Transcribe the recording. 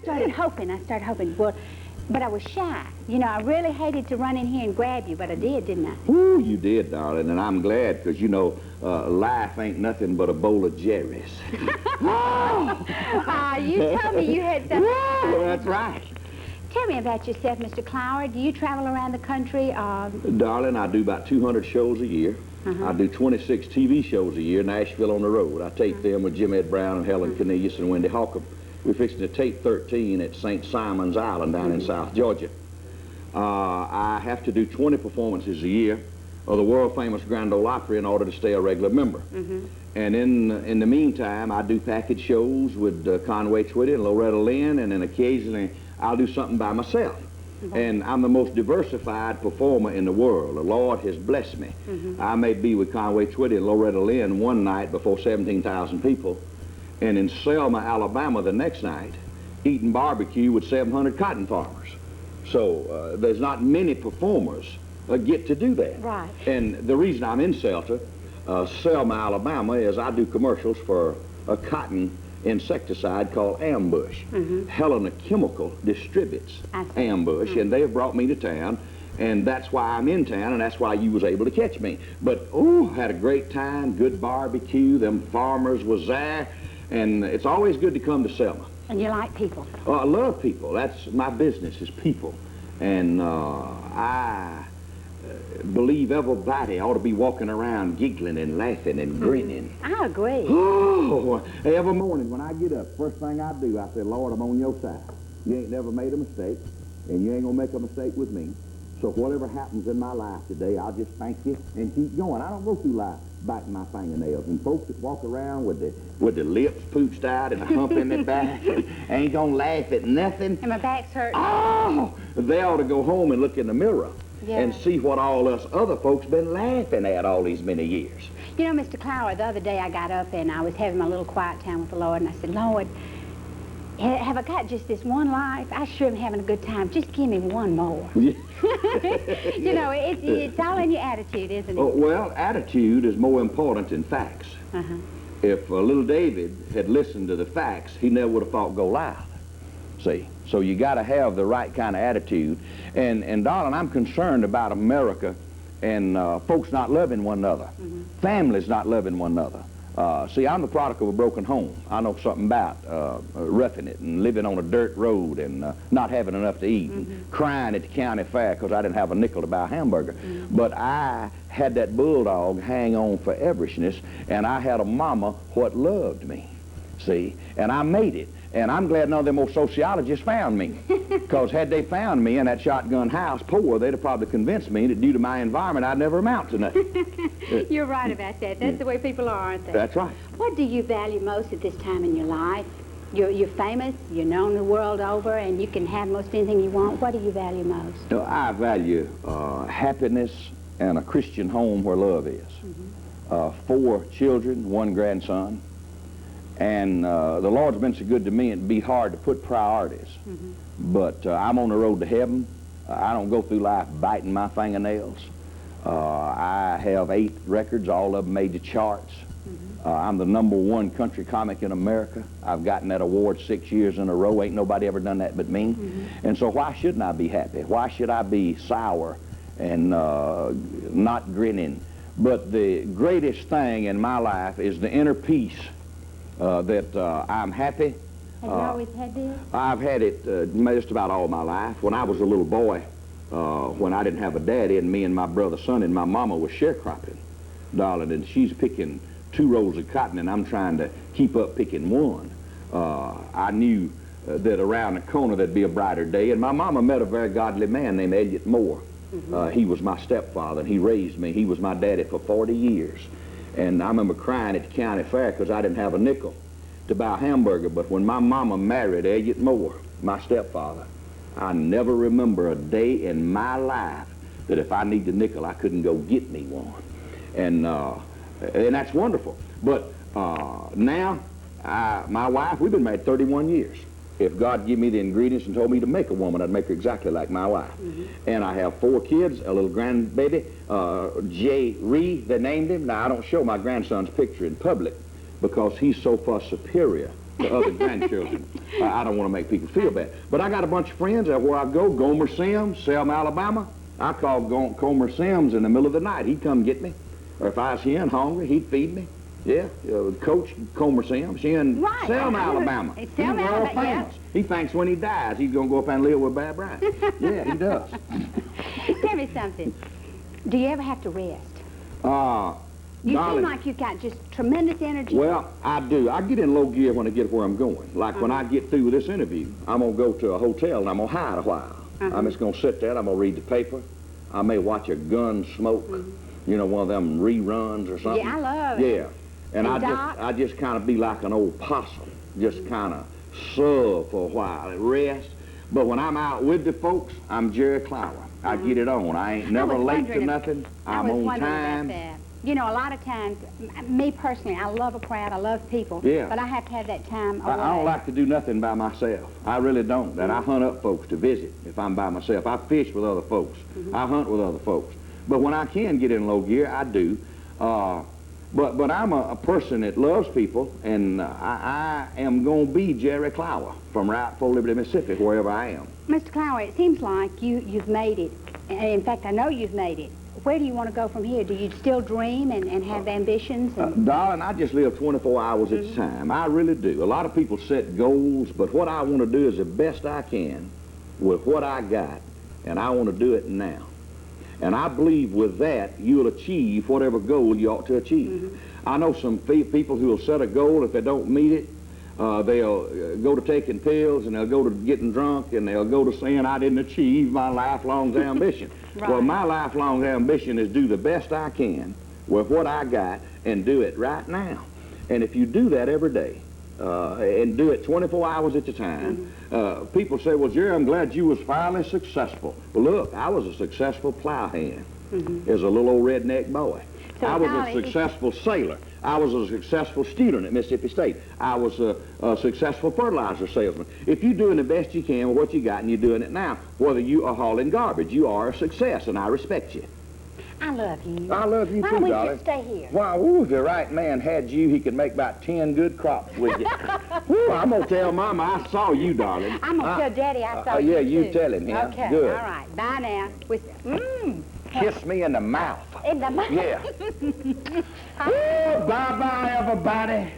started hoping. Well, but I was shy. You know, I really hated to run in here and grab you, but I did, didn't I? Ooh, you did, darling, and I'm glad, because, you know, life ain't nothing but a bowl of Jerry's. You told me you had something. Well, that's right. Tell me about yourself, Mr. Clower. Do you travel around the country? Darling, I do about 200 shows a year. I do 26 TV shows a year, Nashville on the road. I tape them with Jim Ed Brown and Helen Cornelius and Wendy Holcomb. We're fixing to tape 13 at St. Simon's Island down in South Georgia. I have to do 20 performances a year of the world-famous Grand Ole Opry in order to stay a regular member. And in the meantime, I do package shows with Conway Twitty and Loretta Lynn, and then occasionally I'll do something by myself. And I'm the most diversified performer in the world. The Lord has blessed me. I may be with Conway Twitty and Loretta Lynn one night before 17,000 people, and in Selma, Alabama the next night, eating barbecue with 700 cotton farmers. So there's not many performers get to do that. Right. And the reason I'm in Selma, Alabama, is I do commercials for a cotton insecticide called Ambush. Helena Chemical distributes Ambush, and they have brought me to town, and that's why I'm in town, and that's why you was able to catch me. But, oh, had a great time, good barbecue, them farmers was there, and it's always good to come to Selma. And you like people? I love people. That's my business, is people. And I believe everybody ought to be walking around giggling and laughing and grinning. I agree. Oh, every morning when I get up, first thing I do, I say, Lord, I'm on your side. You ain't never made a mistake, and you ain't gonna make a mistake with me. So whatever happens in my life today, I'll just thank you and keep going. I don't go through life biting my fingernails. And folks that walk around with the lips pooched out and a hump in their back ain't gonna laugh at nothing. And my back's hurting. Oh, they ought to go home and look in the mirror and see what all us other folks been laughing at all these many years. You know, Mr. Clower, the other day I got up and I was having my little quiet time with the Lord, and I said, Lord, have I got just this one life? I sure am having a good time. Just give me one more. You know, it's all in your attitude, isn't it? Well, attitude is more important than facts. If little David had listened to the facts, he never would have thought Goliath. See? So you got to have the right kind of attitude. And darling, I'm concerned about America and folks not loving one another. Families not loving one another. See, I'm the product of a broken home. I know something about roughing it and living on a dirt road and not having enough to eat and crying at the county fair because I didn't have a nickel to buy a hamburger. But I had that bulldog hang on for everishness, and I had a mama what loved me, see, and I made it. And I'm glad none of them old sociologists found me, because had they found me in that shotgun house poor, they'd have probably convinced me that due to my environment, I'd never amount to nothing. You're right about that. That's the way people are, aren't they? That's right. What do you value most at this time in your life? You're famous, you're known the world over, and you can have most anything you want. What do you value most? I value happiness and a Christian home where love is. 4 children, 1 grandson. And the Lord's been so good to me, it'd be hard to put priorities. But I'm on the road to heaven. I don't go through life biting my fingernails. I have 8 records, all of them made the charts. I'm the #1 country comic in America. I've gotten that award 6 years in a row. Ain't nobody ever done that but me. And so why shouldn't I be happy? Why should I be sour and not grinning? But the greatest thing in my life is the inner peace. That I'm happy. Have you always had this? I've had it just about all my life. When I was a little boy, when I didn't have a daddy, and me and my brother son and my mama was sharecropping, darling, and she's picking 2 rows of cotton, and I'm trying to keep up picking 1. I knew that around the corner there'd be a brighter day, and my mama met a very godly man named Ellzey Moore. He was my stepfather, and he raised me. He was my daddy for 40 years. And I remember crying at the county fair because I didn't have a nickel to buy a hamburger. But when my mama married Ellzey Moore, my stepfather, I never remember a day in my life that if I needed a nickel, I couldn't go get me one. And that's wonderful. But now, my wife, we've been married 31 years. If God gave me the ingredients and told me to make a woman, I'd make her exactly like my wife. And I have 4 kids, a little grandbaby, Geri, they named him. Now, I don't show my grandson's picture in public because he's so far superior to other grandchildren. I don't want to make people feel bad. But I got a bunch of friends where I go, Gomer Sims, Selma, Alabama. I called Gomer Sims in the middle of the night. He'd come get me. Or if I was here and hungry, he'd feed me. Yeah, Coach Gomer Sims, she in Selma, Alabama. It's He's Selma, world Alabama, famous. He thinks when he dies, he's going to go up and live with Bad Brian. Yeah, he does. Tell me something. Do you ever have to rest? You Darling, seem like you've got just tremendous energy. well, I do. I get in low gear when I get where I'm going. Like when I get through with this interview, I'm going to go to a hotel and I'm going to hide a while. I'm just going to sit there, I'm going to read the paper. I may watch a gun smoke, you know, one of them reruns or something. Yeah, I love it. Yeah. And I just kind of be like an old possum, just kind of sub for a while and rest. But when I'm out with the folks, I'm Geri Clower. I get it on. I ain't never late to nothing. I'm on time. About that. You know, a lot of times, me personally, I love a crowd, I love people, but I have to have that time away. I don't like to do nothing by myself. I really don't. And I hunt up folks to visit if I'm by myself. I fish with other folks. I hunt with other folks. But when I can get in low gear, I do. But I'm a person that loves people, and I am going to be Geri Clower from right for Liberty, Mississippi, wherever I am. Mr. Clower, it seems like you've made it. In fact, I know you've made it. Where do you want to go from here? Do you still dream and have ambitions? Darling, I just live 24 hours at a time. I really do. A lot of people set goals, but what I want to do is the best I can with what I got, and I want to do it now. And I believe with that, you'll achieve whatever goal you ought to achieve. I know some people who will set a goal. If they don't meet it, they'll go to taking pills, and they'll go to getting drunk, and they'll go to saying, I didn't achieve my lifelong ambition. Right. Well, my lifelong ambition is do the best I can with what I got and do it right now. And if you do that every day, and do it 24 hours at a time, people say, well, Geri, I'm glad you was finally successful. Well, look, I was a successful plowhand as a little old redneck boy. So I was a successful sailor. I was a successful student at Mississippi State. I was a successful fertilizer salesman. If you're doing the best you can with what you got and you're doing it now, whether you are hauling garbage, you are a success, and I respect you. I love you. I love you too, Why don't we darling. just stay here? Wow, ooh, if the right man had you, he could make about 10 good crops with you. Ooh, I'm going to tell Mama I saw you, darling. I'm going to tell Daddy I saw you, yeah, too. you tell him, yeah. Okay, Good. all right. Bye now. Kiss me in the mouth. In the mouth. Yeah. Oh, bye-bye, everybody.